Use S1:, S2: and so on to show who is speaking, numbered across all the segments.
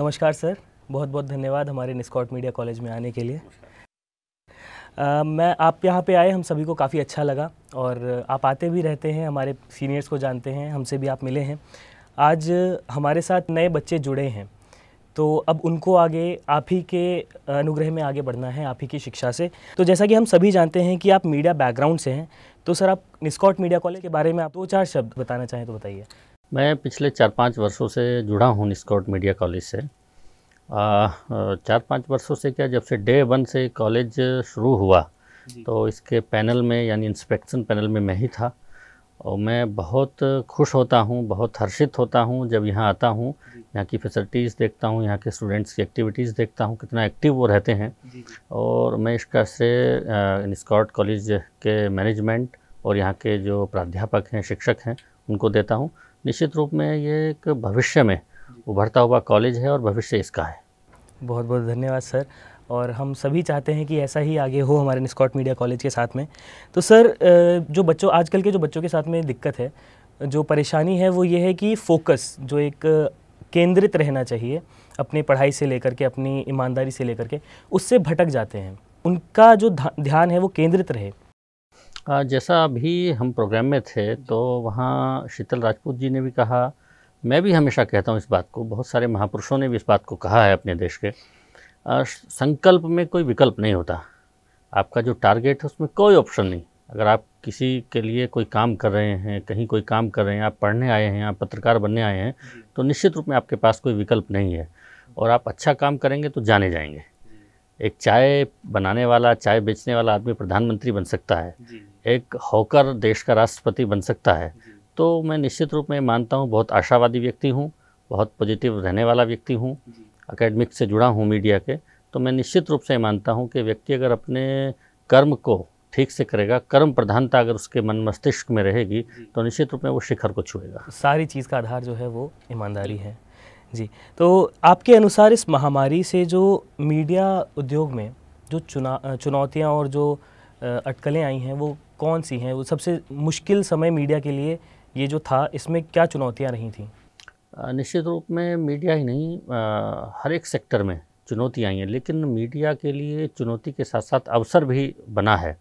S1: नमस्कार सर, बहुत बहुत धन्यवाद हमारे निस्कॉट मीडिया कॉलेज में आने के लिए। आप यहाँ पे आए, हम सभी को काफ़ी अच्छा लगा और आप आते भी रहते हैं, हमारे सीनियर्स को जानते हैं, हमसे भी आप मिले हैं। आज हमारे साथ नए बच्चे जुड़े हैं, तो अब उनको आगे आप ही के अनुग्रह में आगे बढ़ना है, आप ही की शिक्षा से। तो जैसा कि हम सभी जानते हैं कि आप मीडिया बैकग्राउंड से हैं, तो सर आप निस्कॉट मीडिया कॉलेज के बारे में आप 2-4 शब्द बताना चाहें तो बताइए।
S2: मैं पिछले 4-5 वर्षों से जुड़ा हूँ निस्कॉट मीडिया कॉलेज से। 4-5 वर्षों से क्या, जब से डे 1 से कॉलेज शुरू हुआ तो इसके पैनल में यानी इंस्पेक्शन पैनल में मैं ही था और मैं बहुत खुश होता हूँ, बहुत हर्षित होता हूँ जब यहाँ आता हूँ। यहाँ की फैसिलिटीज़ देखता हूँ, यहाँ के स्टूडेंट्स की एक्टिविटीज़ देखता हूँ, कितना एक्टिव वो रहते हैं। और मैं इसका श्रेय निस्कॉट कॉलेज के मैनेजमेंट और यहाँ के जो प्राध्यापक हैं, शिक्षक हैं, उनको देता हूँ। निश्चित रूप में ये एक भविष्य में उभरता हुआ कॉलेज है और भविष्य इसका है। बहुत
S1: बहुत धन्यवाद सर, और हम सभी चाहते हैं कि ऐसा ही आगे हो हमारे निस्कॉट मीडिया कॉलेज के साथ में। तो सर, जो बच्चों आजकल के जो बच्चों के साथ में दिक्कत है, जो परेशानी है वो ये है कि फोकस जो एक केंद्रित रहना चाहिए अपनी पढ़ाई से लेकर के, अपनी ईमानदारी से लेकर के, उससे भटक जाते हैं। उनका जो ध्यान है वो केंद्रित रहे।
S2: जैसा अभी हम प्रोग्राम में थे तो वहाँ शीतल राजपूत जी ने भी कहा, मैं भी हमेशा कहता हूँ इस बात को, बहुत सारे महापुरुषों ने भी इस बात को कहा है अपने देश के। संकल्प में कोई विकल्प नहीं होता। आपका जो टारगेट है उसमें कोई ऑप्शन नहीं। अगर आप किसी के लिए कोई काम कर रहे हैं, कहीं कोई काम कर रहे हैं, आप पढ़ने आए हैं, आप पत्रकार बनने आए हैं, तो निश्चित रूप में आपके पास कोई विकल्प नहीं है और आप अच्छा काम करेंगे तो जाने जाएंगे। एक चाय बनाने वाला, चाय बेचने वाला आदमी प्रधानमंत्री बन सकता है, एक हॉकर देश का राष्ट्रपति बन सकता है। तो मैं निश्चित रूप में मानता हूँ, बहुत आशावादी व्यक्ति हूँ, बहुत पॉजिटिव रहने वाला व्यक्ति हूँ, एकेडमिक से जुड़ा हूँ मीडिया के। तो मैं निश्चित रूप से मानता हूँ कि व्यक्ति अगर अपने कर्म को ठीक से करेगा, कर्म प्रधानता अगर उसके मन मस्तिष्क में रहेगी, तो निश्चित रूप में वो शिखर को छुएगा।
S1: सारी चीज़ का आधार जो है वो ईमानदारी है जी। तो आपके अनुसार इस महामारी से जो मीडिया उद्योग में जो चुनौतियाँ और जो अटकलें आई हैं वो कौन सी हैं? वो सबसे मुश्किल समय मीडिया के लिए ये जो था, इसमें क्या चुनौतियाँ रही थीं?
S2: निश्चित रूप में मीडिया ही नहीं, हर एक सेक्टर में चुनौतियाँ आई हैं, लेकिन मीडिया के लिए चुनौती के साथ साथ अवसर भी बना है।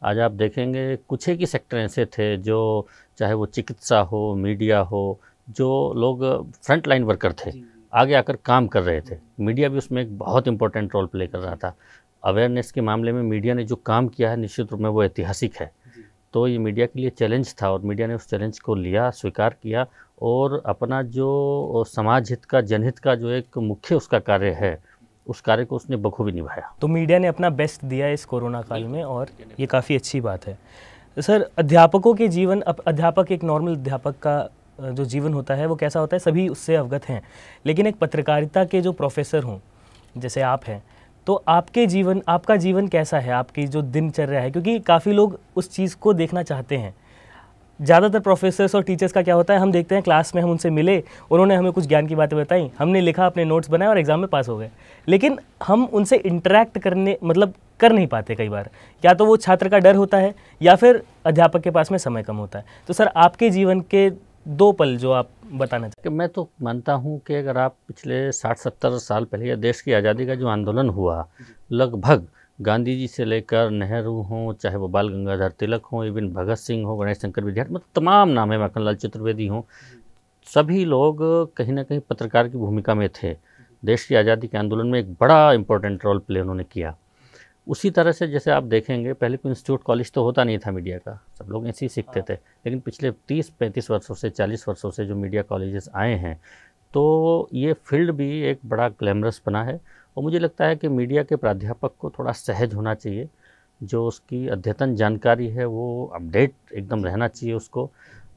S2: आज आप देखेंगे कुछ एक ही सेक्टर ऐसे थे जो, चाहे वो चिकित्सा हो, मीडिया हो, जो लोग फ्रंट लाइन वर्कर थे, आगे आकर काम कर रहे थे। मीडिया भी उसमें एक बहुत इंपॉर्टेंट रोल प्ले कर रहा था। अवेयरनेस के मामले में मीडिया ने जो काम किया है, निश्चित रूप में वो ऐतिहासिक है। तो ये मीडिया के लिए चैलेंज था और मीडिया ने उस चैलेंज को लिया, स्वीकार किया और अपना जो समाज हित का, जनहित का जो एक मुख्य उसका कार्य है, उस कार्य को उसने बखूबी निभाया।
S1: तो मीडिया ने अपना बेस्ट दिया इस कोरोना काल में और ये काफ़ी अच्छी बात है। सर, अध्यापकों के जीवन, अध्यापक, एक नॉर्मल अध्यापक का जो जीवन होता है वो कैसा होता है, सभी उससे अवगत हैं, लेकिन एक पत्रकारिता के जो प्रोफेसर हों जैसे आप हैं, तो आपका जीवन कैसा है, आपकी जो दिनचर्या है? क्योंकि काफ़ी लोग उस चीज़ को देखना चाहते हैं। ज़्यादातर प्रोफेसर्स और टीचर्स का क्या होता है, हम देखते हैं क्लास में हम उनसे मिले, उन्होंने हमें कुछ ज्ञान की बातें बताई, हमने लिखा, अपने नोट्स बनाए और एग्ज़ाम में पास हो गए, लेकिन हम उनसे इंटरेक्ट कर नहीं पाते कई बार। या तो वो छात्र का डर होता है या फिर अध्यापक के पास में समय कम होता है। तो सर, आपके जीवन के 2 पल जो आप बताना चाहते हैं।
S2: मैं तो मानता हूँ कि अगर आप पिछले 60-70 साल पहले देश की आज़ादी का जो आंदोलन हुआ, लगभग गांधी जी से लेकर नेहरू हों, चाहे वो बाल गंगाधर तिलक हों, इवन भगत सिंह हो, गणेश शंकर विद्यार्थी, मतलब तमाम नाम है, माखनलाल चतुर्वेदी हों, सभी लोग कहीं ना कहीं पत्रकार की भूमिका में थे। देश की आज़ादी के आंदोलन में एक बड़ा इंपॉर्टेंट रोल प्ले उन्होंने किया। उसी तरह से जैसे आप देखेंगे, पहले कोई इंस्टीट्यूट कॉलेज तो होता नहीं था मीडिया का, सब लोग ऐसे ही सीखते थे, लेकिन पिछले 30-35 वर्षों से, 40 वर्षों से जो मीडिया कॉलेजेस आए हैं, तो ये फील्ड भी एक बड़ा ग्लैमरस बना है। और मुझे लगता है कि मीडिया के प्राध्यापक को थोड़ा सहज होना चाहिए, जो उसकी अद्यतन जानकारी है वो अपडेट एकदम रहना चाहिए उसको।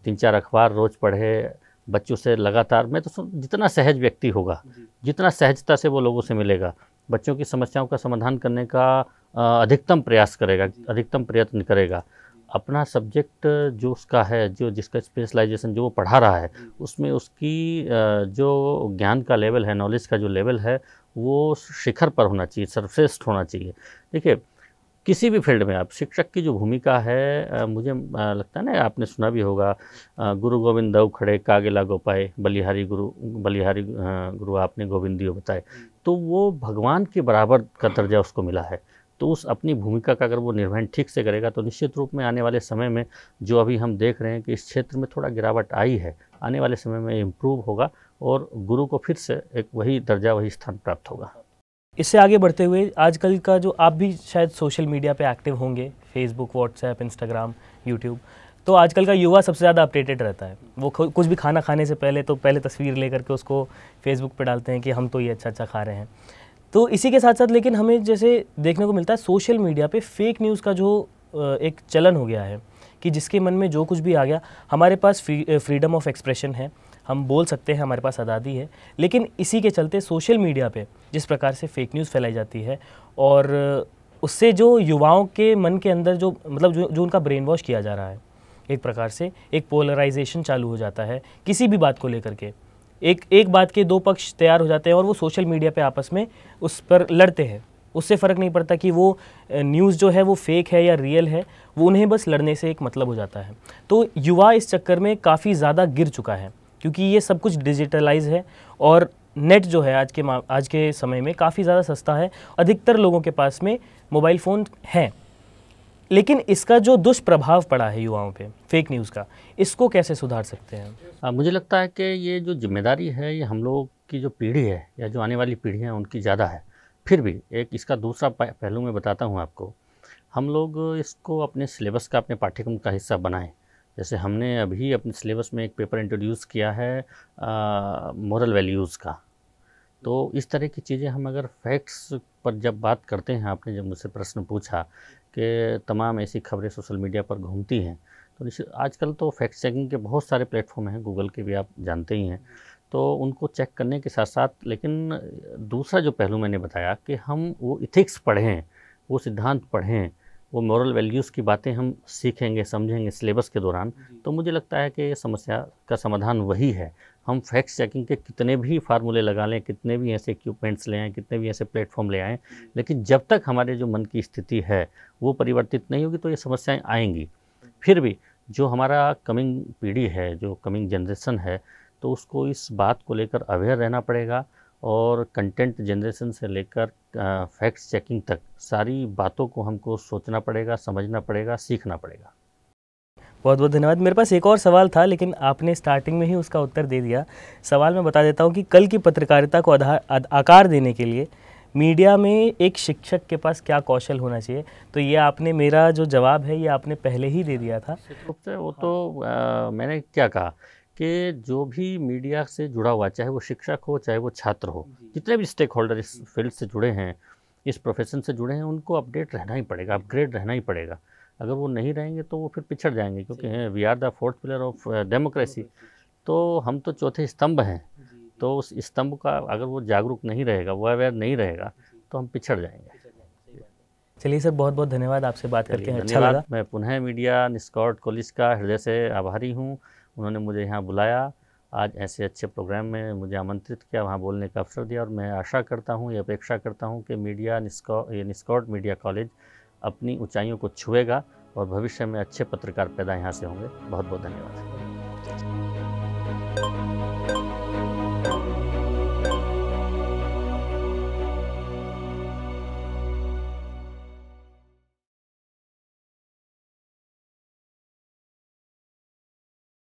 S2: 3-4 अखबार रोज़ पढ़े, बच्चों से लगातार, मैं तो जितना सहज व्यक्ति होगा, जितना सहजता से वो लोगों से मिलेगा, बच्चों की समस्याओं का समाधान करने का अधिकतम प्रयास करेगा, अधिकतम प्रयत्न करेगा। अपना सब्जेक्ट जो उसका है, जो जिसका स्पेशलाइजेशन जो वो पढ़ा रहा है, उसमें उसकी जो ज्ञान का लेवल है, नॉलेज का जो लेवल है, वो शिखर पर होना चाहिए, सर्वश्रेष्ठ होना चाहिए। देखिए, किसी भी फील्ड में आप शिक्षक की जो भूमिका है, मुझे लगता है ना, आपने सुना भी होगा, गुरु गोविंद दऊ खड़े कागे लागो पाए, बलिहारी गुरु आपने गोविंदियो बताए। तो वो भगवान के बराबर का दर्जा उसको मिला है। तो उस अपनी भूमिका का अगर वो निर्वहन ठीक से करेगा तो निश्चित रूप में आने वाले समय में, जो अभी हम देख रहे हैं कि इस क्षेत्र में थोड़ा गिरावट आई है, आने वाले समय में इम्प्रूव होगा और गुरु को फिर से एक वही दर्जा, वही स्थान प्राप्त होगा।
S1: इससे आगे बढ़ते हुए आजकल का जो, आप भी शायद सोशल मीडिया पे एक्टिव होंगे, फेसबुक, व्हाट्सएप, इंस्टाग्राम, यूट्यूब, तो आजकल का युवा सबसे ज़्यादा अपडेटेड रहता है। वो कुछ भी खाना खाने से पहले तो पहले तस्वीर लेकर के उसको फेसबुक पे डालते हैं कि हम तो ये अच्छा अच्छा खा रहे हैं। तो इसी के साथ साथ लेकिन हमें जैसे देखने को मिलता है सोशल मीडिया पे फेक न्यूज़ का जो एक चलन हो गया है कि जिसके मन में जो कुछ भी आ गया, हमारे पास फ्रीडम ऑफ एक्सप्रेशन है, हम बोल सकते हैं, हमारे पास आज़ादी है, लेकिन इसी के चलते सोशल मीडिया पे जिस प्रकार से फेक न्यूज़ फैलाई जाती है और उससे जो युवाओं के मन के अंदर जो मतलब जो उनका ब्रेन वॉश किया जा रहा है, एक प्रकार से एक पोलराइजेशन चालू हो जाता है किसी भी बात को लेकर के। एक बात के दो पक्ष तैयार हो जाते हैं और वो सोशल मीडिया पे आपस में उस पर लड़ते हैं। उससे फ़र्क नहीं पड़ता कि वो न्यूज़ जो है वो फेक है या रियल है, वो उन्हें बस लड़ने से एक मतलब हो जाता है। तो युवा इस चक्कर में काफ़ी ज़्यादा गिर चुका है क्योंकि ये सब कुछ डिजिटलाइज है और नेट जो है आज के समय में काफ़ी ज़्यादा सस्ता है। अधिकतर लोगों के पास में मोबाइल फ़ोन हैं, लेकिन इसका जो दुष्प्रभाव पड़ा है युवाओं पे फेक न्यूज़ का, इसको कैसे सुधार सकते हैं?
S2: मुझे लगता है कि ये जो जिम्मेदारी है, ये हम लोग की जो पीढ़ी है या जो आने वाली पीढ़ी है उनकी ज़्यादा है। फिर भी एक इसका दूसरा पहलू मैं बताता हूँ आपको। हम लोग इसको अपने सिलेबस का, अपने पाठ्यक्रम का हिस्सा बनाएं। जैसे हमने अभी अपने सिलेबस में एक पेपर इंट्रोड्यूस किया है मोरल वैल्यूज़ का। तो इस तरह की चीज़ें हम अगर फैक्ट्स पर जब बात करते हैं, आपने जब मुझसे प्रश्न पूछा कि तमाम ऐसी खबरें सोशल मीडिया पर घूमती हैं, तो निश्चित आजकल तो फैक्ट चेकिंग के बहुत सारे प्लेटफॉर्म हैं, गूगल के भी आप जानते ही हैं। तो उनको चेक करने के साथ साथ, लेकिन दूसरा जो पहलू मैंने बताया कि हम वो इथिक्स पढ़ें, वो सिद्धांत पढ़ें, वो मॉरल वैल्यूज़ की बातें हम सीखेंगे, समझेंगे सिलेबस के दौरान, तो मुझे लगता है कि ये समस्या का समाधान वही है। हम फैक्ट चेकिंग के कितने भी फार्मूले लगा लें, कितने भी ऐसे इक्विपमेंट्स ले आएँ, कितने भी ऐसे प्लेटफॉर्म ले आएँ, लेकिन जब तक हमारे जो मन की स्थिति है वो परिवर्तित नहीं होगी तो ये समस्याएँ आएंगी। फिर भी जो हमारा कमिंग पीढ़ी है, जो कमिंग जनरेशन है, तो उसको इस बात को लेकर अवेयर रहना पड़ेगा और कंटेंट जनरेशन से लेकर फैक्ट चेकिंग तक सारी बातों को हमको सोचना पड़ेगा, समझना पड़ेगा, सीखना पड़ेगा।
S1: बहुत बहुत धन्यवाद। मेरे पास एक और सवाल था लेकिन आपने स्टार्टिंग में ही उसका उत्तर दे दिया। सवाल मैं बता देता हूँ कि कल की पत्रकारिता को आकार देने के लिए मीडिया में एक शिक्षक के पास क्या कौशल होना चाहिए, तो ये आपने, मेरा जो जवाब है ये आपने पहले ही दे दिया था।
S2: रूप से वो तो मैंने क्या कहा कि जो भी मीडिया से जुड़ा हुआ, चाहे वो शिक्षक हो चाहे वो छात्र हो, जितने भी स्टेक होल्डर इस फील्ड से जुड़े हैं, इस प्रोफेशन से जुड़े हैं, उनको अपडेट रहना ही पड़ेगा, अपग्रेड रहना ही पड़ेगा। अगर वो नहीं रहेंगे तो वो फिर पिछड़ जाएंगे, क्योंकि we are the fourth pillar of democracy. तो हम तो चौथे स्तंभ हैं। तो उस स्तंभ का अगर वो जागरूक नहीं रहेगा, वो अवेयर नहीं रहेगा, तो हम पिछड़ जाएंगे।
S1: चलिए सर, बहुत बहुत धन्यवाद, आपसे बात करके अच्छा
S2: धन्यवाद।
S1: लगा।
S2: मैं पुनः मीडिया निस्कॉट कॉलेज का हृदय से आभारी हूँ। उन्होंने मुझे यहाँ बुलाया, आज ऐसे अच्छे प्रोग्राम में मुझे आमंत्रित किया, वहाँ बोलने का अवसर दिया, और मैं आशा करता हूँ, ये अपेक्षा करता हूँ कि निस्कॉट मीडिया कॉलेज अपनी ऊंचाइयों को छुएगा और भविष्य में अच्छे पत्रकार पैदा यहाँ से होंगे। बहुत बहुत धन्यवाद।